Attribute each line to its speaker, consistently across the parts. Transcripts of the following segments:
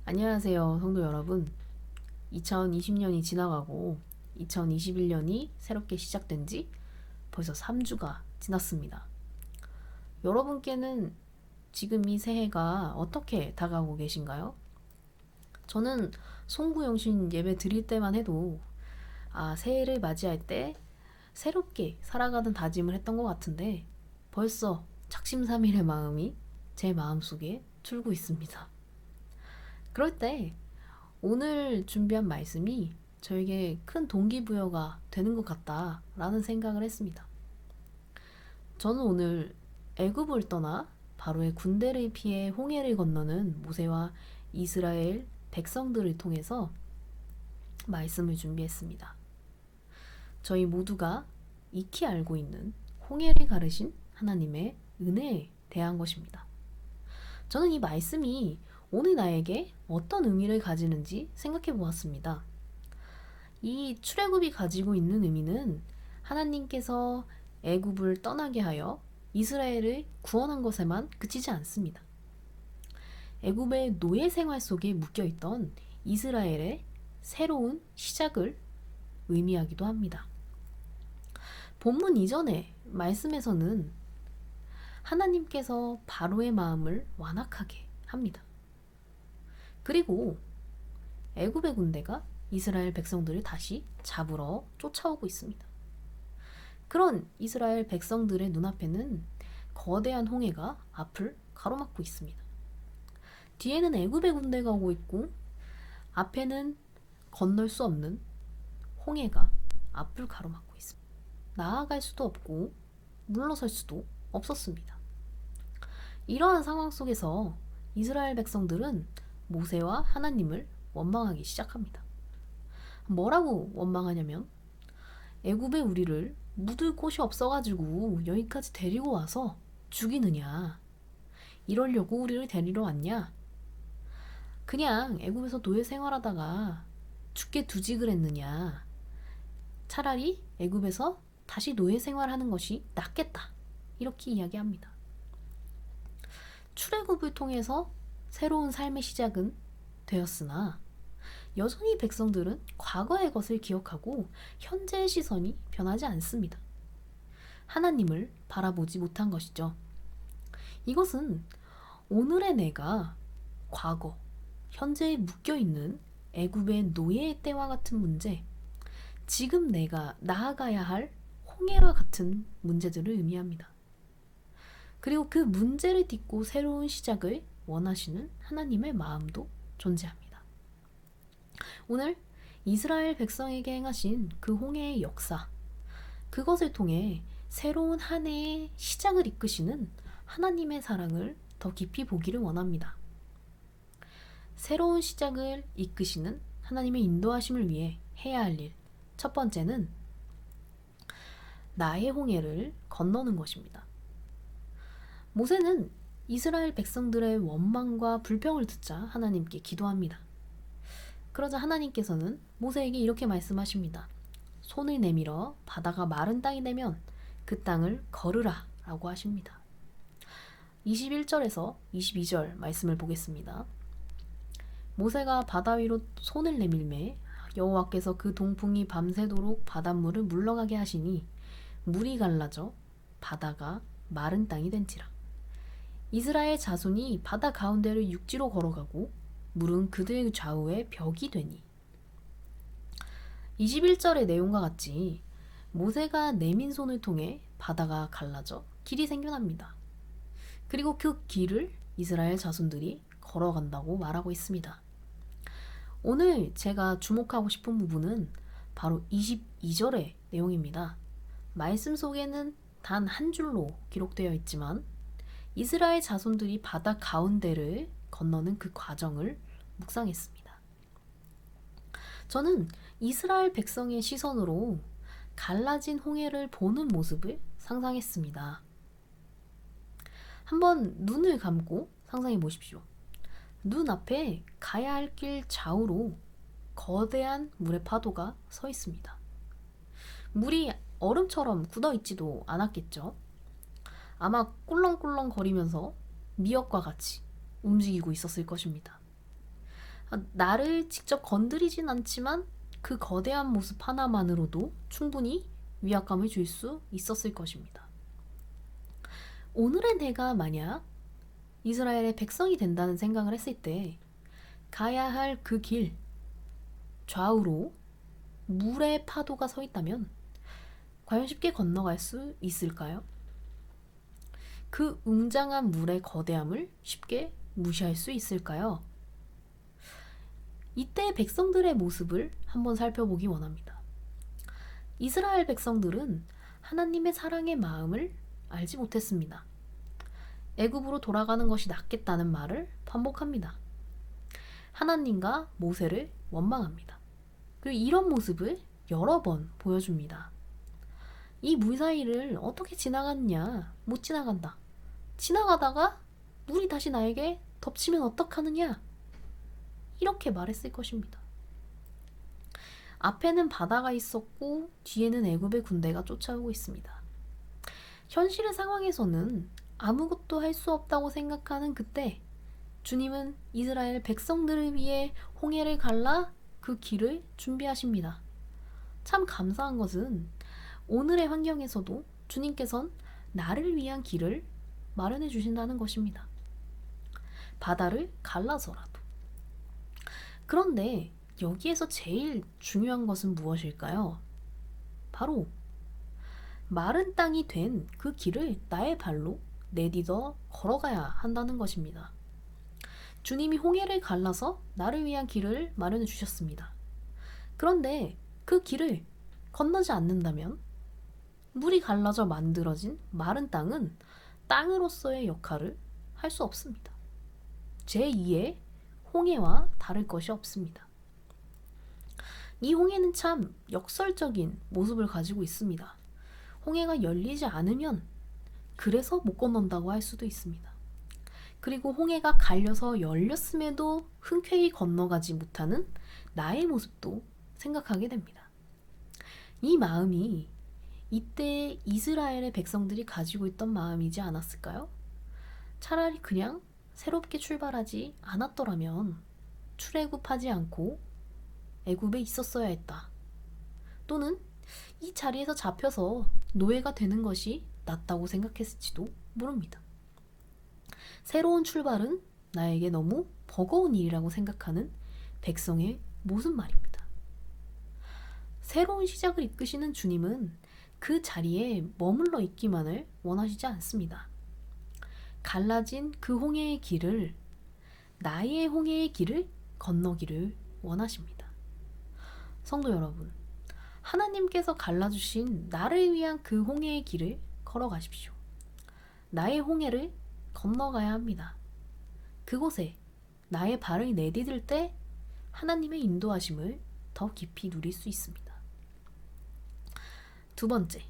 Speaker 1: 안녕하세요, 성도 여러분. 2020년이 지나가고 2021년이 새롭게 시작된 지 벌써 3주가 지났습니다. 여러분께는 지금 이 새해가 어떻게 다가오고 계신가요? 저는 송구영신 예배 드릴 때만 해도 새해를 맞이할 때 새롭게 살아가는 다짐을 했던 것 같은데 벌써 작심삼일의 마음이 제 마음속에 들고 있습니다. 그럴 때 오늘 준비한 말씀이 저에게 큰 동기부여가 되는 것 같다라는 생각을 했습니다. 저는 오늘 애굽을 떠나 바로의 군대를 피해 홍해를 건너는 모세와 이스라엘 백성들을 통해서 말씀을 준비했습니다. 저희 모두가 익히 알고 있는 홍해를 가르신 하나님의 은혜에 대한 것입니다. 저는 이 말씀이 오늘 나에게 어떤 의미를 가지는지 생각해 보았습니다. 이 출애굽이 가지고 있는 의미는 하나님께서 애굽을 떠나게 하여 이스라엘을 구원한 것에만 그치지 않습니다. 애굽의 노예 생활 속에 묶여있던 이스라엘의 새로운 시작을 의미하기도 합니다. 본문 이전의 말씀에서는 하나님께서 바로의 마음을 완악하게 합니다. 그리고 애굽의 군대가 이스라엘 백성들을 다시 잡으러 쫓아오고 있습니다. 그런 이스라엘 백성들의 눈앞에는 거대한 홍해가 앞을 가로막고 있습니다. 뒤에는 애굽의 군대가 오고 있고 앞에는 건널 수 없는 홍해가 앞을 가로막고 있습니다. 나아갈 수도 없고 물러설 수도 없었습니다. 이러한 상황 속에서 이스라엘 백성들은 모세와 하나님을 원망하기 시작합니다. 뭐라고 원망하냐면 애굽에 우리를 묻을 곳이 없어가지고 여기까지 데리고 와서 죽이느냐, 이러려고 우리를 데리러 왔냐, 그냥 애굽에서 노예 생활하다가 죽게 두지 그랬느냐, 차라리 애굽에서 다시 노예 생활하는 것이 낫겠다, 이렇게 이야기합니다. 출애굽을 통해서 새로운 삶의 시작은 되었으나 여전히 백성들은 과거의 것을 기억하고 현재의 시선이 변하지 않습니다. 하나님을 바라보지 못한 것이죠. 이것은 오늘의 내가 과거, 현재에 묶여있는 애굽의 노예의 때와 같은 문제, 지금 내가 나아가야 할 홍해와 같은 문제들을 의미합니다. 그리고 그 문제를 딛고 새로운 시작을 원하시는 하나님의 마음도 존재합니다. 오늘 이스라엘 백성에게 행하신 그 홍해의 역사, 그것을 통해 새로운 한 해의 시작을 이끄시는 하나님의 사랑을 더 깊이 보기를 원합니다. 새로운 시작을 이끄시는 하나님의 인도하심을 위해 해야 할 일, 첫 번째는 나의 홍해를 건너는 것입니다. 모세는 이스라엘 백성들의 원망과 불평을 듣자 하나님께 기도합니다. 그러자 하나님께서는 모세에게 이렇게 말씀하십니다. 손을 내밀어 바다가 마른 땅이 되면 그 땅을 걸으라 라고 하십니다. 21절에서 22절 말씀을 보겠습니다. 모세가 바다 위로 손을 내밀매 여호와께서 그 동풍이 밤새도록 바닷물을 물러가게 하시니 물이 갈라져 바다가 마른 땅이 된지라. 이스라엘 자손이 바다 가운데를 육지로 걸어가고 물은 그들 좌우에 벽이 되니. 21절의 내용과 같이 모세가 내민 손을 통해 바다가 갈라져 길이 생겨납니다. 그리고 그 길을 이스라엘 자손들이 걸어간다고 말하고 있습니다. 오늘 제가 주목하고 싶은 부분은 바로 22절의 내용입니다. 말씀 속에는 단 한 줄로 기록되어 있지만 이스라엘 자손들이 바다 가운데를 건너는 그 과정을 묵상했습니다. 저는 이스라엘 백성의 시선으로 갈라진 홍해를 보는 모습을 상상했습니다. 한번 눈을 감고 상상해 보십시오. 눈앞에 가야 할 길 좌우로 거대한 물의 파도가 서 있습니다. 물이 얼음처럼 굳어 있지도 않았겠죠. 아마 꿀렁꿀렁 거리면서 미역과 같이 움직이고 있었을 것입니다. 나를 직접 건드리진 않지만 그 거대한 모습 하나만으로도 충분히 위압감을 줄 수 있었을 것입니다. 오늘의 내가 만약 이스라엘의 백성이 된다는 생각을 했을 때 가야 할 그 길 좌우로 물의 파도가 서 있다면 과연 쉽게 건너갈 수 있을까요? 그 웅장한 물의 거대함을 쉽게 무시할 수 있을까요? 이때 백성들의 모습을 한번 살펴보기 원합니다. 이스라엘 백성들은 하나님의 사랑의 마음을 알지 못했습니다. 애굽으로 돌아가는 것이 낫겠다는 말을 반복합니다. 하나님과 모세를 원망합니다. 그리고 이런 모습을 여러 번 보여줍니다. 이 물 사이를 어떻게 지나갔냐? 못 지나간다. 지나가다가 물이 다시 나에게 덮치면 어떡하느냐? 이렇게 말했을 것입니다. 앞에는 바다가 있었고 뒤에는 애굽의 군대가 쫓아오고 있습니다. 현실의 상황에서는 아무것도 할 수 없다고 생각하는 그때 주님은 이스라엘 백성들을 위해 홍해를 갈라 그 길을 준비하십니다. 참 감사한 것은 오늘의 환경에서도 주님께서는 나를 위한 길을 마련해 주신다는 것입니다. 바다를 갈라서라도. 그런데 여기에서 제일 중요한 것은 무엇일까요? 바로 마른 땅이 된 그 길을 나의 발로 내딛어 걸어가야 한다는 것입니다. 주님이 홍해를 갈라서 나를 위한 길을 마련해 주셨습니다. 그런데 그 길을 건너지 않는다면 물이 갈라져 만들어진 마른 땅은 땅으로서의 역할을 할 수 없습니다. 제2의 홍해와 다를 것이 없습니다. 이 홍해는 참 역설적인 모습을 가지고 있습니다. 홍해가 열리지 않으면 그래서 못 건넌다고 할 수도 있습니다. 그리고 홍해가 갈려서 열렸음에도 흔쾌히 건너가지 못하는 나의 모습도 생각하게 됩니다. 이 마음이 이때 이스라엘의 백성들이 가지고 있던 마음이지 않았을까요? 차라리 그냥 새롭게 출발하지 않았더라면 출애굽하지 않고 애굽에 있었어야 했다. 또는 이 자리에서 잡혀서 노예가 되는 것이 낫다고 생각했을지도 모릅니다. 새로운 출발은 나에게 너무 버거운 일이라고 생각하는 백성의 모습 말입니다. 새로운 시작을 이끄시는 주님은 그 자리에 머물러 있기만을 원하시지 않습니다. 갈라진 그 홍해의 길을, 나의 홍해의 길을 건너기를 원하십니다. 성도 여러분, 하나님께서 갈라주신 나를 위한 그 홍해의 길을 걸어가십시오. 나의 홍해를 건너가야 합니다. 그곳에 나의 발을 내디딜 때 하나님의 인도하심을 더 깊이 누릴 수 있습니다. 두 번째,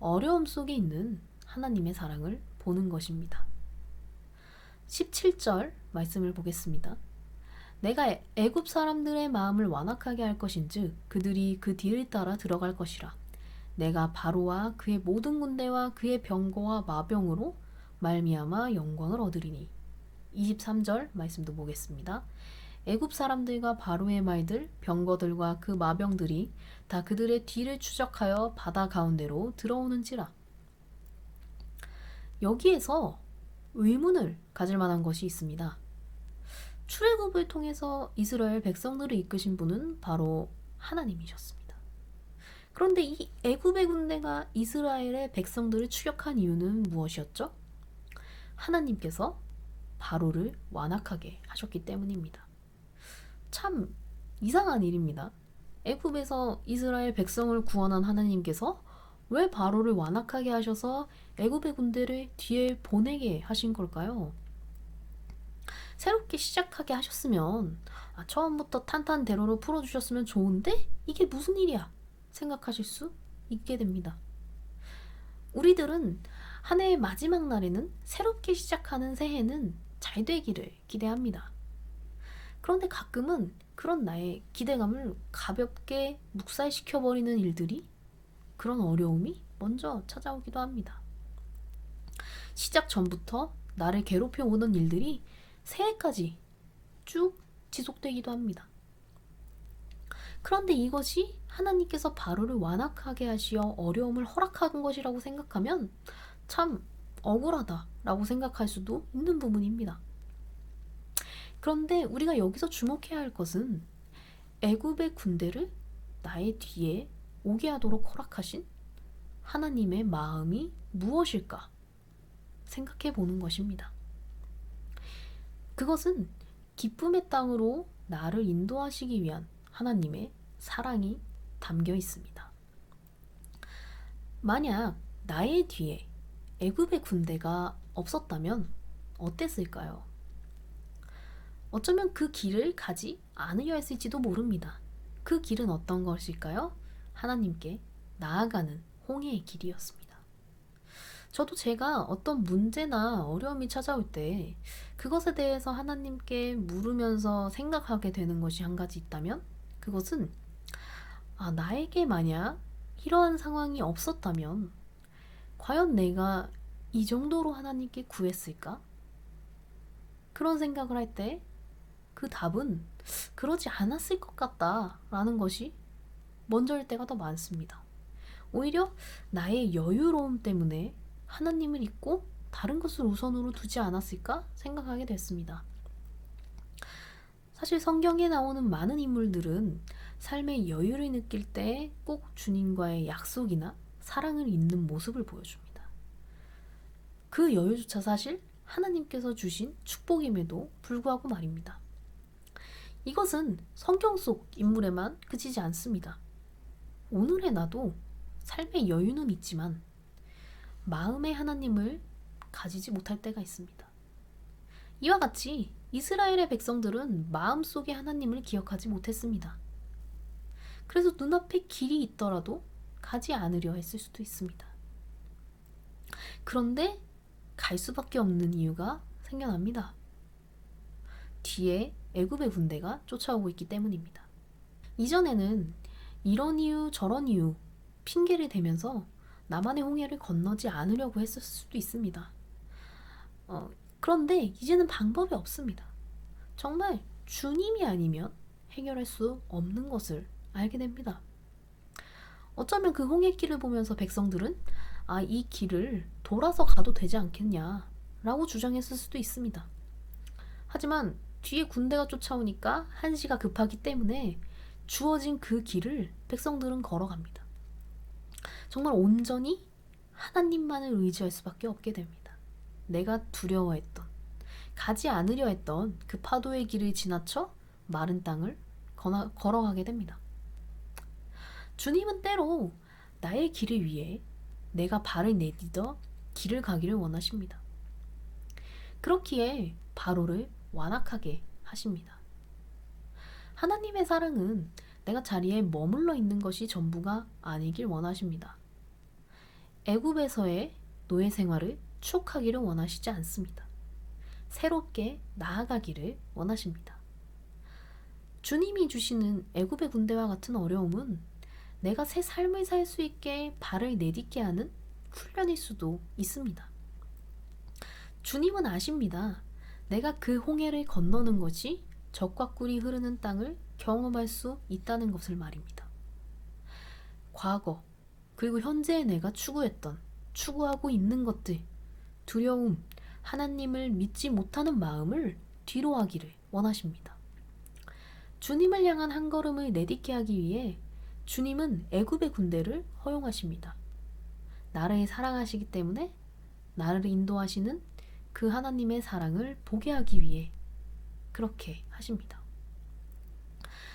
Speaker 1: 어려움 속에 있는 하나님의 사랑을 보는 것입니다. 17절 말씀을 보겠습니다. 내가 애굽 사람들의 마음을 완악하게 할 것인즉 그들이 그 뒤를 따라 들어갈 것이라. 내가 바로와 그의 모든 군대와 그의 병거와 마병으로 말미암아 영광을 얻으리니. 23절 말씀도 보겠습니다. 애굽 사람들과 바로의 말들, 병거들과 그 마병들이 다 그들의 뒤를 추적하여 바다 가운데로 들어오는지라. 여기에서 의문을 가질 만한 것이 있습니다. 출애굽을 통해서 이스라엘 백성들을 이끄신 분은 바로 하나님이셨습니다. 그런데 이 애굽의 군대가 이스라엘의 백성들을 추격한 이유는 무엇이었죠? 하나님께서 바로를 완악하게 하셨기 때문입니다. 참 이상한 일입니다. 애굽에서 이스라엘 백성을 구원한 하나님께서 왜 바로를 완악하게 하셔서 애굽의 군대를 뒤에 보내게 하신 걸까요? 새롭게 시작하게 하셨으면 처음부터 탄탄대로로 풀어주셨으면 좋은데 이게 무슨 일이야? 생각하실 수 있게 됩니다. 우리들은 한 해의 마지막 날에는 새롭게 시작하는 새해는 잘 되기를 기대합니다. 그런데 가끔은 그런 나의 기대감을 가볍게 묵살시켜버리는 일들이, 그런 어려움이 먼저 찾아오기도 합니다. 시작 전부터 나를 괴롭혀 오던 일들이 새해까지 쭉 지속되기도 합니다. 그런데 이것이 하나님께서 바로를 완악하게 하시어 어려움을 허락한 것이라고 생각하면 참 억울하다라고 생각할 수도 있는 부분입니다. 그런데 우리가 여기서 주목해야 할 것은 애굽의 군대를 나의 뒤에 오게 하도록 허락하신 하나님의 마음이 무엇일까 생각해 보는 것입니다. 그것은 기쁨의 땅으로 나를 인도하시기 위한 하나님의 사랑이 담겨 있습니다. 만약 나의 뒤에 애굽의 군대가 없었다면 어땠을까요? 어쩌면 그 길을 가지 않으려 했을지도 모릅니다. 그 길은 어떤 것일까요? 하나님께 나아가는 홍해의 길이었습니다. 저도 제가 어떤 문제나 어려움이 찾아올 때 그것에 대해서 하나님께 물으면서 생각하게 되는 것이 한 가지 있다면 그것은 나에게 만약 이러한 상황이 없었다면 과연 내가 이 정도로 하나님께 구했을까? 그런 생각을 할 때 그 답은 그러지 않았을 것 같다라는 것이 먼저일 때가 더 많습니다. 오히려 나의 여유로움 때문에 하나님을 잊고 다른 것을 우선으로 두지 않았을까 생각하게 됐습니다. 사실 성경에 나오는 많은 인물들은 삶의 여유를 느낄 때 꼭 주님과의 약속이나 사랑을 잊는 모습을 보여줍니다. 그 여유조차 사실 하나님께서 주신 축복임에도 불구하고 말입니다. 이것은 성경 속 인물에만 그치지 않습니다. 오늘의 나도 삶의 여유는 있지만 마음의 하나님을 가지지 못할 때가 있습니다. 이와 같이 이스라엘의 백성들은 마음속에 하나님을 기억하지 못했습니다. 그래서 눈앞에 길이 있더라도 가지 않으려 했을 수도 있습니다. 그런데 갈 수밖에 없는 이유가 생겨납니다. 뒤에 애굽의 군대가 쫓아오고 있기 때문입니다. 이전에는 이런 이유 저런 이유 핑계를 대면서 나만의 홍해를 건너지 않으려고 했을 수도 있습니다. 그런데 이제는 방법이 없습니다. 정말 주님이 아니면 해결할 수 없는 것을 알게 됩니다. 어쩌면 그 홍해길을 보면서 백성들은 이 길을 돌아서 가도 되지 않겠냐라고 주장했을 수도 있습니다. 하지만 뒤에 군대가 쫓아오니까 한시가 급하기 때문에 주어진 그 길을 백성들은 걸어갑니다. 정말 온전히 하나님만을 의지할 수밖에 없게 됩니다. 내가 두려워했던, 가지 않으려 했던 그 파도의 길을 지나쳐 마른 땅을 걸어가게 됩니다. 주님은 때로 나의 길을 위해 내가 발을 내딛어 길을 가기를 원하십니다. 그렇기에 바로를 완악하게 하십니다. 하나님의 사랑은 내가 자리에 머물러 있는 것이 전부가 아니길 원하십니다. 애굽에서의 노예 생활을 추억하기를 원하시지 않습니다. 새롭게 나아가기를 원하십니다. 주님이 주시는 애굽의 군대와 같은 어려움은 내가 새 삶을 살 수 있게 발을 내딛게 하는 훈련일 수도 있습니다. 주님은 아십니다. 내가 그 홍해를 건너는 것이 젖과 꿀이 흐르는 땅을 경험할 수 있다는 것을 말입니다. 과거 그리고 현재의 내가 추구하고 있는 것들, 두려움, 하나님을 믿지 못하는 마음을 뒤로 하기를 원하십니다. 주님을 향한 한 걸음을 내딛게 하기 위해 주님은 애굽의 군대를 허용하십니다. 나를 사랑하시기 때문에 나를 인도하시는 그 하나님의 사랑을 보게 하기 위해 그렇게 하십니다.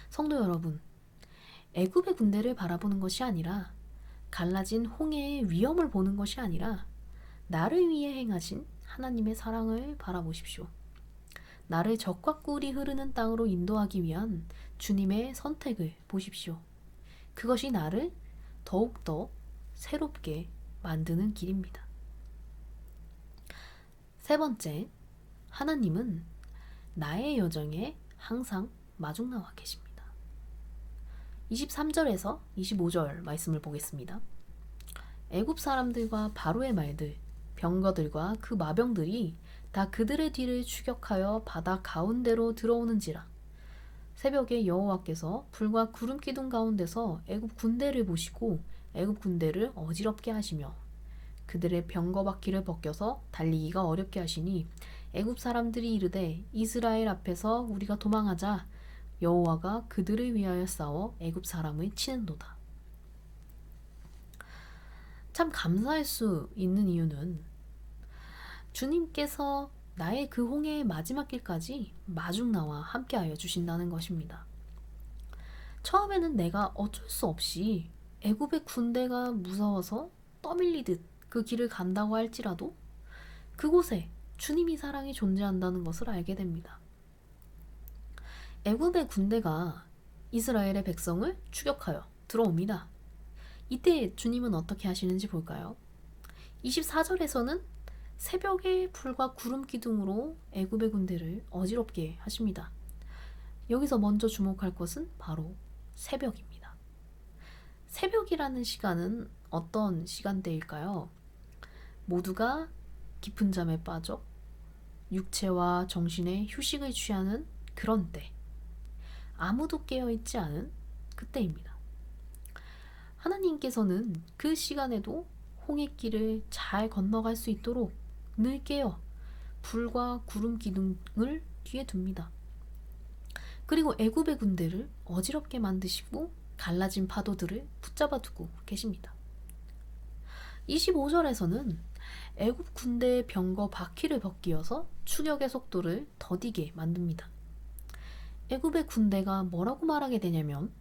Speaker 1: 성도 여러분, 애굽의 군대를 바라보는 것이 아니라 갈라진 홍해의 위험을 보는 것이 아니라 나를 위해 행하신 하나님의 사랑을 바라보십시오. 나를 젖과 꿀이 흐르는 땅으로 인도하기 위한 주님의 선택을 보십시오. 그것이 나를 더욱더 새롭게 만드는 길입니다. 세 번째, 하나님은 나의 여정에 항상 마중 나와 계십니다. 23절에서 25절 말씀을 보겠습니다. 애굽 사람들과 바로의 말들, 병거들과 그 마병들이 다 그들의 뒤를 추격하여 바다 가운데로 들어오는지라 새벽에 여호와께서 불과 구름 기둥 가운데서 애굽 군대를 보시고 애굽 군대를 어지럽게 하시며 그들의 병거바퀴를 벗겨서 달리기가 어렵게 하시니 애굽 사람들이 이르되 이스라엘 앞에서 우리가 도망하자 여호와가 그들을 위하여 싸워 애굽 사람을 치는도다. 참 감사할 수 있는 이유는 주님께서 나의 그 홍해의 마지막 길까지 마중 나와 함께하여 주신다는 것입니다. 처음에는 내가 어쩔 수 없이 애굽의 군대가 무서워서 떠밀리듯 그 길을 간다고 할지라도 그곳에 주님이 사랑이 존재한다는 것을 알게 됩니다. 애굽의 군대가 이스라엘의 백성을 추격하여 들어옵니다. 이때 주님은 어떻게 하시는지 볼까요? 24절에서는 새벽에 불과 구름 기둥으로 애굽의 군대를 어지럽게 하십니다. 여기서 먼저 주목할 것은 바로 새벽입니다. 새벽이라는 시간은 어떤 시간대일까요? 모두가 깊은 잠에 빠져 육체와 정신의 휴식을 취하는 그런 때, 아무도 깨어있지 않은 그때입니다. 하나님께서는 그 시간에도 홍해길을 잘 건너갈 수 있도록 늘 깨어 불과 구름 기둥을 뒤에 둡니다. 그리고 애굽의 군대를 어지럽게 만드시고 갈라진 파도들을 붙잡아 두고 계십니다. 25절에서는 애굽 군대의 병거 바퀴를 벗기어서 추격의 속도를 더디게 만듭니다. 애굽의 군대가 뭐라고 말하게 되냐면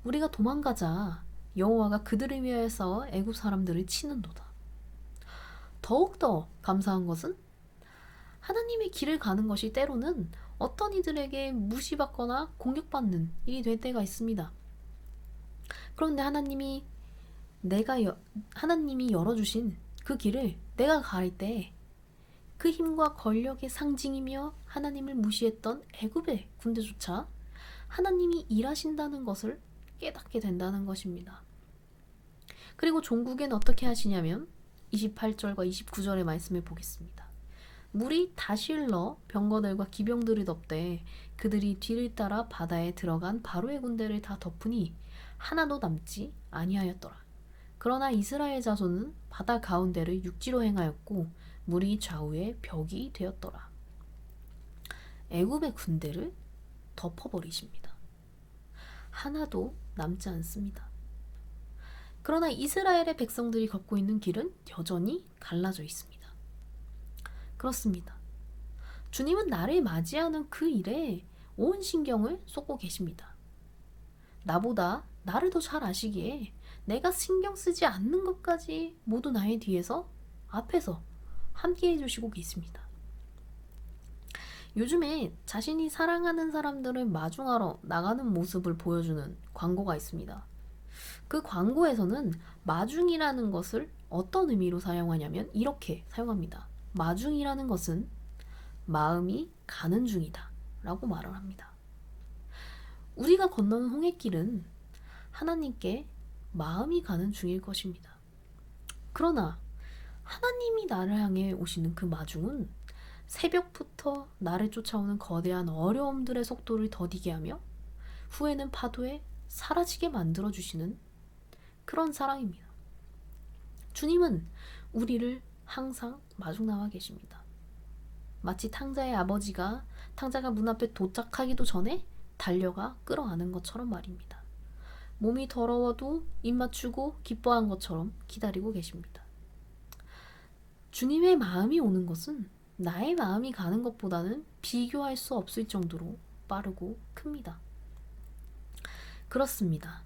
Speaker 1: 우리가 도망가자 여호와가 그들을 위하여 싸워 애굽 사람들을 치는도다. 더욱더 감사한 것은 하나님의 길을 가는 것이 때로는 어떤 이들에게 무시받거나 공격받는 일이 될 때가 있습니다. 그런데 하나님이 열어주신 그 길을 내가 갈 때 그 힘과 권력의 상징이며 하나님을 무시했던 애굽의 군대조차 하나님이 일하신다는 것을 깨닫게 된다는 것입니다. 그리고 종국엔 어떻게 하시냐면 28절과 29절의 말씀을 보겠습니다. 물이 다시 흘러 병거들과 기병들을 덮되 그들이 뒤를 따라 바다에 들어간 바로의 군대를 다 덮으니 하나도 남지 아니하였더라. 그러나 이스라엘 자손은 바다 가운데를 육지로 행하였고 물이 좌우에 벽이 되었더라. 애굽의 군대를 덮어버리십니다. 하나도 남지 않습니다. 그러나 이스라엘의 백성들이 걷고 있는 길은 여전히 갈라져 있습니다. 그렇습니다. 주님은 나를 맞이하는 그 일에 온 신경을 쏟고 계십니다. 나보다 나를 더 잘 아시기에 내가 신경 쓰지 않는 것까지 모두 나의 뒤에서 앞에서 함께 해주시고 계십니다. 요즘에 자신이 사랑하는 사람들을 마중하러 나가는 모습을 보여주는 광고가 있습니다. 그 광고에서는 마중이라는 것을 어떤 의미로 사용하냐면 이렇게 사용합니다. 마중이라는 것은 마음이 가는 중이다 라고 말을 합니다. 우리가 건너는 홍해길은 하나님께 마음이 가는 중일 것입니다. 그러나 하나님이 나를 향해 오시는 그 마중은 새벽부터 나를 쫓아오는 거대한 어려움들의 속도를 더디게 하며 후에는 파도에 사라지게 만들어주시는 그런 사랑입니다. 주님은 우리를 항상 마중 나와 계십니다. 마치 탕자의 아버지가 탕자가 문 앞에 도착하기도 전에 달려가 끌어안은 것처럼 말입니다. 몸이 더러워도 입 맞추고 기뻐한 것처럼 기다리고 계십니다. 주님의 마음이 오는 것은 나의 마음이 가는 것보다는 비교할 수 없을 정도로 빠르고 큽니다. 그렇습니다.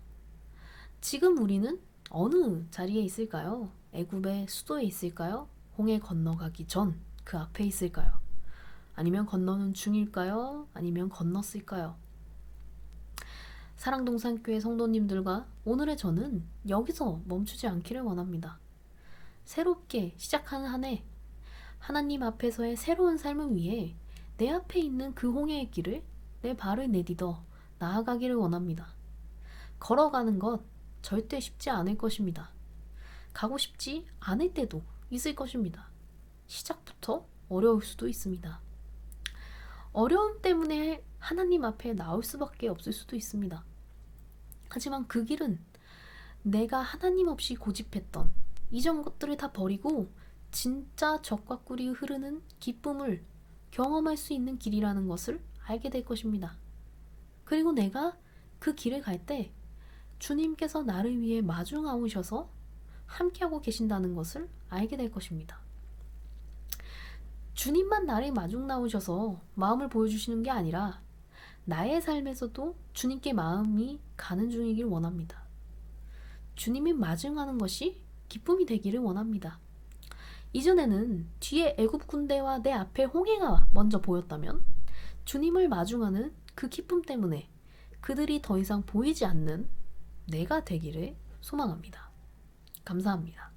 Speaker 1: 지금 우리는 어느 자리에 있을까요? 애굽의 수도에 있을까요? 홍해 건너가기 전 그 앞에 있을까요? 아니면 건너는 중일까요? 아니면 건넜을까요? 사랑동산교회 성도님들과 오늘의 저는 여기서 멈추지 않기를 원합니다. 새롭게 시작하는 한 해, 하나님 앞에서의 새로운 삶을 위해 내 앞에 있는 그 홍해의 길을 내 발을 내딛어 나아가기를 원합니다. 걸어가는 것 절대 쉽지 않을 것입니다. 가고 싶지 않을 때도 있을 것입니다. 시작부터 어려울 수도 있습니다. 어려움 때문에 하나님 앞에 나올 수밖에 없을 수도 있습니다. 하지만 그 길은 내가 하나님 없이 고집했던 이전 것들을 다 버리고 진짜 적과 꿀이 흐르는 기쁨을 경험할 수 있는 길이라는 것을 알게 될 것입니다. 그리고 내가 그 길을 갈 때 주님께서 나를 위해 마중나오셔서 함께하고 계신다는 것을 알게 될 것입니다. 주님만 나를 마중나오셔서 마음을 보여주시는 게 아니라 나의 삶에서도 주님께 마음이 가는 중이길 원합니다. 주님이 마중하는 것이 기쁨이 되기를 원합니다. 이전에는 뒤에 애굽 군대와 내 앞에 홍해가 먼저 보였다면 주님을 마중하는 그 기쁨 때문에 그들이 더 이상 보이지 않는 내가 되기를 소망합니다. 감사합니다.